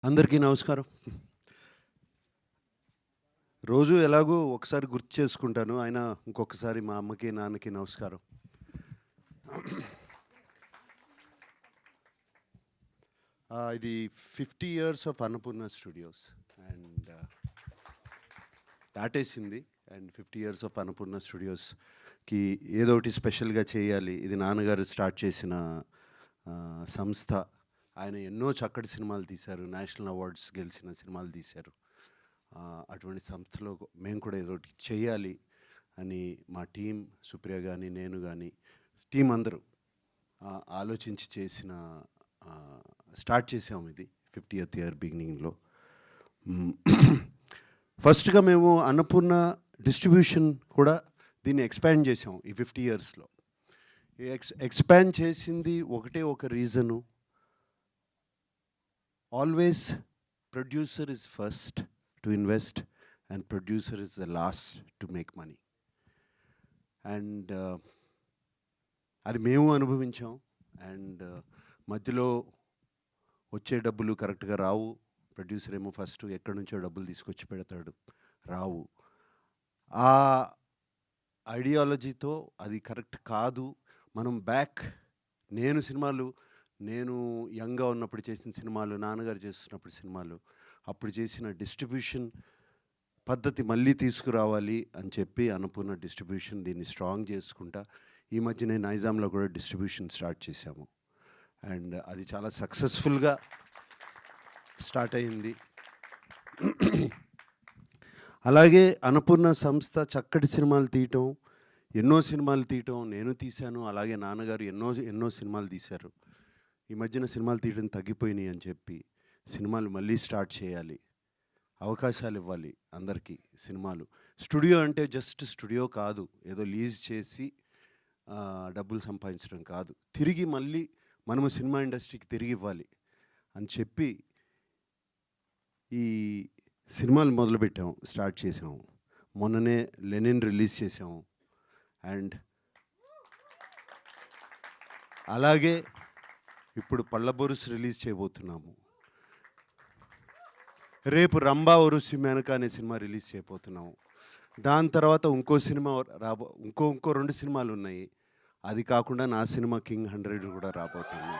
అందరికీ నమస్కారం. రోజు ఎలాగో ఒకసారి గుర్తు చేసుకుంటాను. అయినా ఇంకొకసారి మా అమ్మకి, నాన్నకి నమస్కారం. ఇది 50 years of Annapurna studios and దాటేసింది. అండ్ 50 ఇయర్స్ ఆఫ్ అన్నపూర్ణ స్టూడియోస్కి ఏదో ఒకటి స్పెషల్గా చేయాలి. ఇది నాన్నగారు స్టార్ట్ చేసిన సంస్థ. ఆయన ఎన్నో చక్కటి సినిమాలు తీశారు, నేషనల్ అవార్డ్స్ గెలిచిన సినిమాలు తీశారు. అటువంటి సంస్థలో మేము కూడా ఏదో ఒకటి చేయాలి అని మా టీం, సుప్రియ కానీ, నేను కానీ, టీం అందరూ ఆలోచించి చేసిన స్టార్ట్ చేసాము. ఇది 50th ఇయర్ బిగినింగ్లో. ఫస్ట్గా మేము అన్నపూర్ణ డిస్ట్రిబ్యూషన్ కూడా దీన్ని ఎక్స్పాండ్ చేసాము ఈ 50 ఇయర్స్లో. ఎక్స్పాండ్ చేసింది ఒకటే ఒక reason, always producer is first to invest and producer is the last to make money. And అది మేము అనుభవించాం. అండ్ మధ్యలో వచ్చే డబ్బులు కరెక్ట్గా రావు. ప్రొడ్యూసర్ ఏమో ఫస్ట్ ఎక్కడి నుంచో డబ్బులు తీసుకొచ్చి పెడతాడు, రావు. ఆ ఐడియాలజీతో అది కరెక్ట్ కాదు. మనం నేను యంగ్గా ఉన్నప్పుడు చేసిన సినిమాలు, నాన్నగారు చేస్తున్నప్పుడు సినిమాలు, అప్పుడు చేసిన డిస్ట్రిబ్యూషన్ పద్ధతి మళ్ళీ తీసుకురావాలి అని చెప్పి అన్నపూర్ణ డిస్ట్రిబ్యూషన్ దీన్ని స్ట్రాంగ్ చేసుకుంటా ఈ మధ్యనే నైజాంలో కూడా డిస్ట్రిబ్యూషన్ స్టార్ట్ చేశాము. అండ్ అది చాలా సక్సెస్ఫుల్గా స్టార్ట్ అయింది. అలాగే అన్నపూర్ణ సంస్థ చక్కటి సినిమాలు తీయటం, ఎన్నో సినిమాలు తీయటం నేను తీశాను. అలాగే నాన్నగారు ఎన్నో సినిమాలు తీశారు. ఈ మధ్యన సినిమాలు తీయడం తగ్గిపోయినాయి అని చెప్పి సినిమాలు మళ్ళీ స్టార్ట్ చేయాలి, అవకాశాలు ఇవ్వాలి అందరికీ. సినిమాలు స్టూడియో అంటే జస్ట్ స్టూడియో కాదు, ఏదో లీజ్ చేసి డబ్బులు సంపాదించడం కాదు, తిరిగి మళ్ళీ మనము సినిమా ఇండస్ట్రీకి తిరిగి ఇవ్వాలి అని చెప్పి ఈ సినిమాలు మొదలుపెట్టాము, స్టార్ట్ చేసాము. మొన్ననే లెనిన్ రిలీజ్ చేసాము. అండ్ అలాగే ఇప్పుడు పళ్ళబొరుసు రిలీజ్ చేయబోతున్నాము. రేపు రంభా ఒరుసి మేనక అనే సినిమా రిలీజ్ చేయబోతున్నాము. దాని తర్వాత ఇంకో సినిమా ఇంకో 2 సినిమాలు ఉన్నాయి. అది కాకుండా నా సినిమా కింగ్ 100 కూడా రాబోతుంది.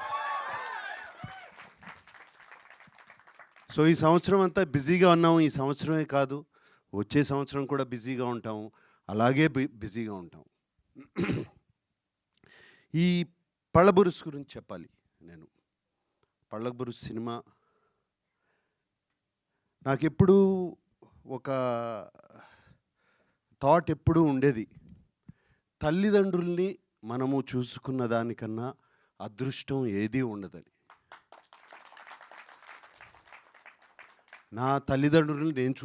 సో ఈ సంవత్సరం అంతా బిజీగా ఉన్నాము. ఈ సంవత్సరమే కాదు, వచ్చే సంవత్సరం కూడా బిజీగా ఉంటాము. అలాగే బిజీగా ఉంటాం. ఈ పళ్ళబొరుసు గురించి చెప్పాలి. నేను పళ్ళబొరుసు సినిమా నాకెప్పుడు ఒక థాట్ ఎప్పుడూ ఉండేది, తల్లిదండ్రుల్ని మనము చూసుకున్న దానికన్నా అదృష్టం ఏదీ ఉండదని. నా తల్లిదండ్రుల్ని నేను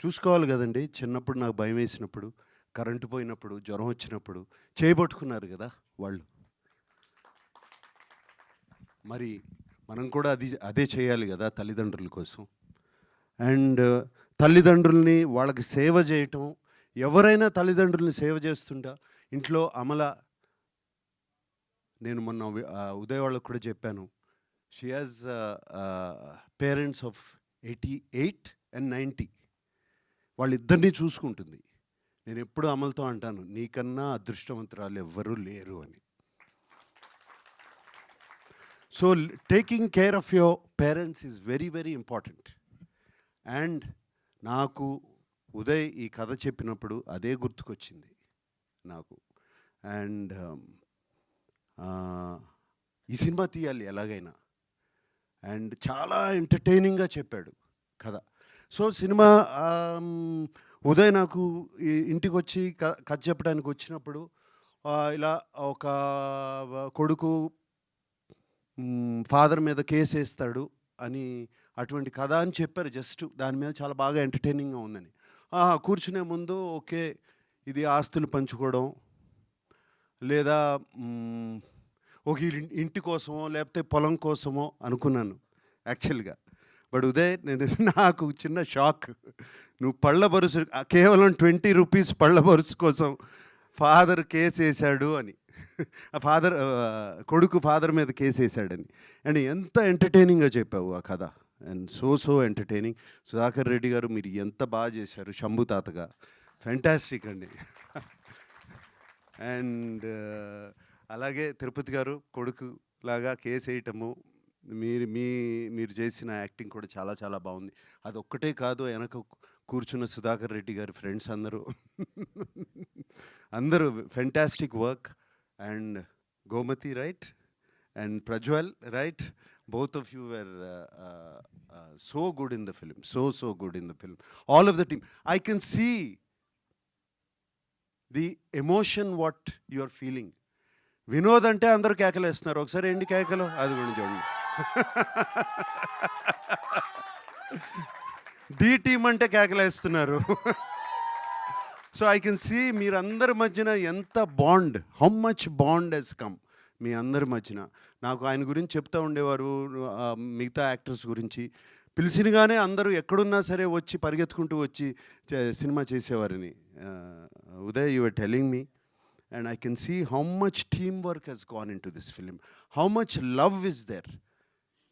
చూసుకోవాలి కదండి. చిన్నప్పుడు నాకు భయం వేసినప్పుడు, కరెంటు పోయినప్పుడు, జ్వరం వచ్చినప్పుడు చేయబట్టుకున్నారు కదా వాళ్ళు. మరి మనం కూడా అదే చేయాలి కదా తల్లిదండ్రుల కోసం. అండ్ తల్లిదండ్రుల్ని వాళ్ళకి సేవ చేయటం, ఎవరైనా తల్లిదండ్రుల్ని సేవ చేస్తుంటా. ఇంట్లో నేను మొన్న ఉదయ్ వాళ్ళకు కూడా చెప్పాను, she has parents of 88 and 90. వాళ్ళిద్దరినీ చూసుకుంటుంది. నేను ఎప్పుడు అమలతో అంటాను, నీకన్నా అదృష్టవంతురాలు ఎవ్వరూ లేరు అని. So taking care of your parents is very very important. And నాకు ఉదయ్ ఈ కథ చెప్పినప్పుడు అదే గుర్తుకొచ్చింది నాకు. అండ్ ఈ సినిమా తీయాలి ఎలాగైనా. అండ్ చాలా ఎంటర్టైనింగ్గా చెప్పాడు కథ. సో సినిమా ఉదయ్ నాకు ఇంటికి వచ్చి కథ చెప్పడానికి వచ్చినప్పుడు ఇలా ఒక కొడుకు ఫాదర్ మీద కేసు వేస్తాడు అని అటువంటి కథ అని చెప్పారు. జస్ట్ దాని మీద చాలా బాగా ఎంటర్టైనింగ్గా ఉందని. కూర్చునే ముందు ఓకే, ఇది ఆస్తులు పంచుకోవడం లేదా ఒక ఇంటి కోసమో లేకపోతే పొలం కోసమో అనుకున్నాను యాక్చువల్గా. బట్ ఉదయ్ నాకు చిన్న షాక్, నువ్వు పళ్ళబొరుసు కేవలం 20 రూపీస్ పళ్ళబొరుసు కోసం ఫాదర్ కేసు వేశాడు అని. ఆ ఫాదర్ కొడుకు ఫాదర్ మీద కేసు వేసాడని. అండ్ ఎంత ఎంటర్టైనింగ్గా చెప్పావు ఆ కథ. And so entertaining. Sudhakar Reddy గారు మీరు ఎంత బాగా చేశారు శంభు తాతగా. ఫెంటాస్టిక్ అండి. అండ్ అలాగే తిరుపతి గారు కొడుకు లాగా కేసు వేయటము, మీరు చేసిన యాక్టింగ్ కూడా చాలా చాలా బాగుంది. అదొక్కటే కాదు, వెనక కూర్చున్న సుధాకర్ రెడ్డి గారి ఫ్రెండ్స్ అందరూ అందరూ fantastic work. And Gomathi right and Prajwal right, both of you were so good in the film, so good in the film, all of the team. I can see the emotion what you are feeling. Vinod అంటే అందరూ కేకలు వేస్తున్నారు, ఒకసారి ఏంటి కేకలు అది కూడా చూడండి. డి టీమ్ అంటే కేకలు వేస్తున్నారు. సో ఐ కెన్ సీ మీరందరి మధ్యన ఎంత bond, how much bond has come మీ అందరి మధ్యన. నాకు ఆయన గురించి చెప్తూ ఉండేవారు, మిగతా యాక్టర్స్ గురించి పిలిచినగానే అందరూ ఎక్కడున్నా సరే వచ్చి పరిగెత్తుకుంటూ వచ్చి సినిమా చేసేవారని. Uday, you are telling me and I can see how much teamwork has gone into this film, how much love is there.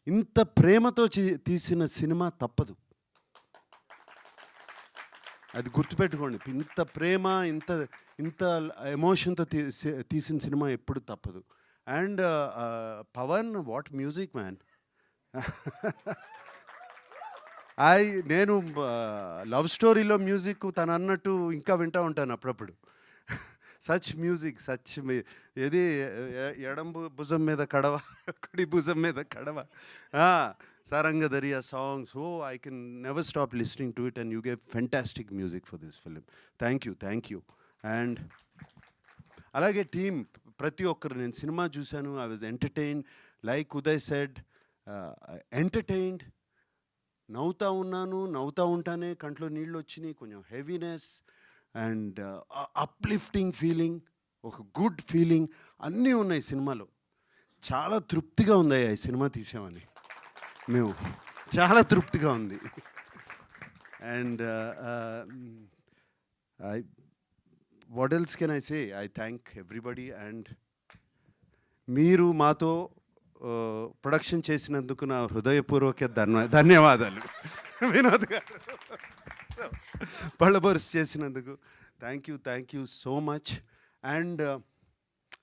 ఇంత ప్రేమతో తీసిన సినిమా తప్పదు, అది గుర్తుపెట్టుకోండి. ఇంత ప్రేమ, ఇంత ఎమోషన్తో తీసిన సినిమా ఎప్పుడు తప్పదు. And Pawan, what music man. నేను లవ్ స్టోరీలో మ్యూజిక్ తను అన్నట్టు ఇంకా వింటూ ఉంటాను అప్పుడప్పుడు. సచ్ మ్యూజిక్, సచ్ ఏది ఎడం భుజం మీద కడవ, కుడి భుజం మీద కడవ, Saranga Dariya song. So I can never stop listening to it and you gave fantastic music for this film. Thank you. And అలాగే టీమ్ ప్రతి ఒక్కరు, నేను సినిమా చూశాను, I was entertained. Like Uday said, entertained. నవ్వుతూ ఉంటానే కంట్లో నీళ్ళు వచ్చినాయి, కొంచెం హెవీనెస్ అండ్ అప్లిఫ్టింగ్ ఫీలింగ్, ఒక గుడ్ ఫీలింగ్ అన్నీ ఉన్నాయి సినిమాలో. చాలా తృప్తిగా ఉంది ఈ సినిమా తీసామని, మేము చాలా తృప్తిగా ఉంది. And what else can I say, I thank everybody. And మీరు మాతో ప్రొడక్షన్ చేసినందుకు నా హృదయపూర్వక ధన్యవాదాలు. వినోద్ గారు పళ్ళబర్స్ చేసినందుకు thank you so much. And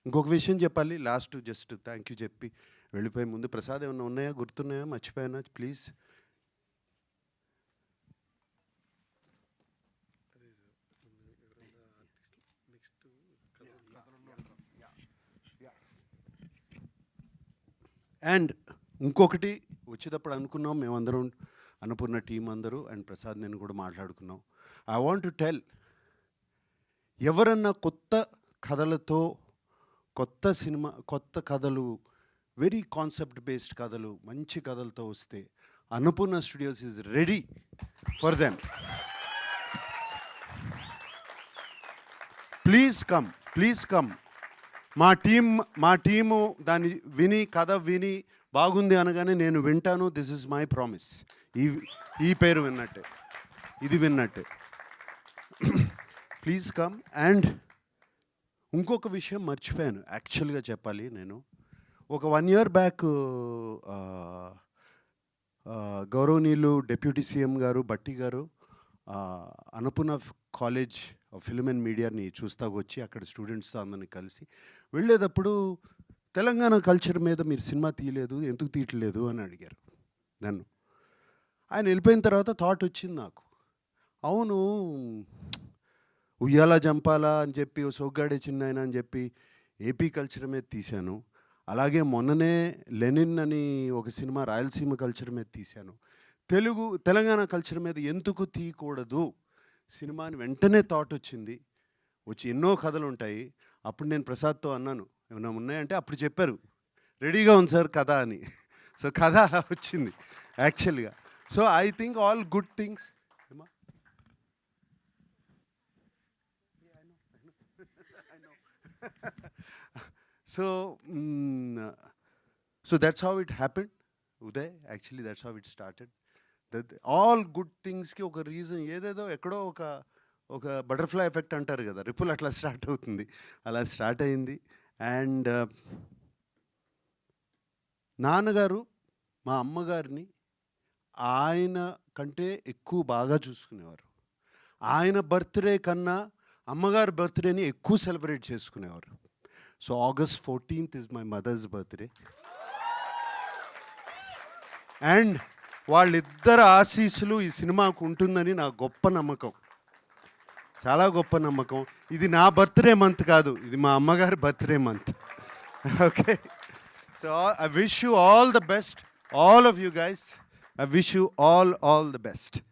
ఇంకొక విషయం చెప్పాలి లాస్ట్, జస్ట్ థ్యాంక్ యూ చెప్పి వెళ్ళిపోయే ముందు, ప్రసాద్ ఏమన్నా ఉన్నాయా, గుర్తున్నాయా, మర్చిపోయానా ప్లీజ్? అండ్ ఇంకొకటి వచ్చేటప్పుడు అనుకున్నాం మేమందరం, అన్నపూర్ణ టీం అందరూ అండ్ ప్రసాద్ నేను కూడా మాట్లాడుకున్నాం. ఐ వాంట్ టు టెల్, ఎవరన్నా కొత్త కథలతో, కొత్త సినిమా, కొత్త కథలు, వెరీ కాన్సెప్ట్ బేస్డ్ కథలు, మంచి కథలతో వస్తే Annapurna studios is ready for them. Please come. మా టీము దాన్ని విని, కథ విని బాగుంది అనగానే నేను వింటాను. This is my promise. ఈ పేరు విన్నట్టే, ఇది విన్నట్టే. Please come. అండ్ ఇంకొక విషయం మర్చిపోయాను యాక్చువల్గా చెప్పాలి. నేను ఒక 1 year బ్యాక్ గౌరవనీయులు డిప్యూటీ సీఎం గారు బట్టి గారు అన్నపూర్ణ కాలేజ్ ఫిల్మ్ అండ్ మీడియాని చూస్తాకు వచ్చి అక్కడ స్టూడెంట్స్తో అందరిని కలిసి వెళ్ళేటప్పుడు, తెలంగాణ కల్చర్ మీద మీరు సినిమా తీయలేదు, ఎందుకు తీయట్లేదు అని అడిగారు నన్ను. ఆయన వెళ్ళిపోయిన తర్వాత థాట్ వచ్చింది నాకు, అవును ఉయ్యాల జంపాలా అని చెప్పి, సోగ్గాడే చిన్నాయన అని చెప్పి ఏపీ కల్చర్ మీద తీశాను. అలాగే మొన్ననే లెనిన్ అని ఒక సినిమా రాయలసీమ కల్చర్ మీద తీశాను. తెలంగాణ కల్చర్ మీద ఎందుకు తీయకూడదు సినిమా అని వెంటనే థాట్ వచ్చింది. ఎన్నో కథలు ఉంటాయి. అప్పుడు నేను ప్రసాద్తో అన్నాను, ఏమైనా ఉన్నాయంటే అప్పుడు చెప్పారు రెడీగా ఉంది సార్ కథ అని. సో కథ అలా వచ్చింది యాక్చువల్గా. So I think all good things. So that's how it happened, Uday. Actually, that's how it started. All good things ki oka reason ఏదేదో ఎక్కడో ఒక బటర్ఫ్లై ఎఫెక్ట్ అంటారు కదా, రిపుల్ అట్లా స్టార్ట్ అవుతుంది, అలా స్టార్ట్ అయింది. అండ్ నాన్నగారు మా అమ్మగారిని ఆయన కంటే ఎక్కువ బాగా చూసుకునేవారు. ఆయన బర్త్డే కన్నా అమ్మగారి బర్త్డేని ఎక్కువ సెలబ్రేట్ చేసుకునేవారు. So August 14th is my mother's birthday. And వాళ్ళిద్దరు ఆశీస్సులు ఈ సినిమాకు ఉంటుందని నా గొప్ప నమ్మకం, చాలా గొప్ప నమ్మకం. ఇది నా బర్త్డే మంత్ కాదు, ఇది మా అమ్మగారి birthday month. Okay, so I wish you all the best, all of you guys. I wish you all the best.